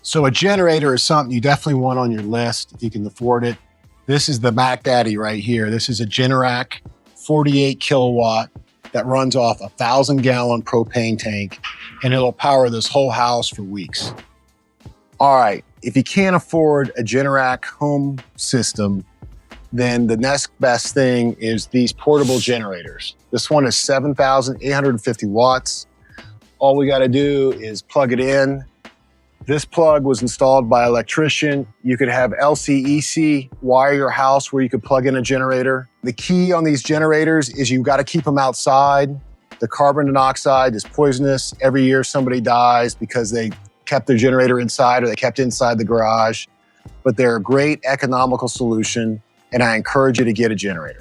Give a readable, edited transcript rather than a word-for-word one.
So a generator is something you definitely want on your list if you can afford it. This is the Mac Daddy right here. This is a Generac 48 kilowatt that runs off a 1,000-gallon propane tank, and it'll power this whole house for weeks. All right, if you can't afford a Generac home system, then the next best thing is these portable generators. This one is 7,850 watts. All we gotta do is plug it in. This plug was installed by an electrician. You could have LCEC wire your house where you could plug in a generator. The key on these generators is you gotta keep them outside. The carbon monoxide is poisonous. Every year somebody dies because they kept their generator inside or they kept it inside the garage. But they're a great economical solution, and I encourage you to get a generator.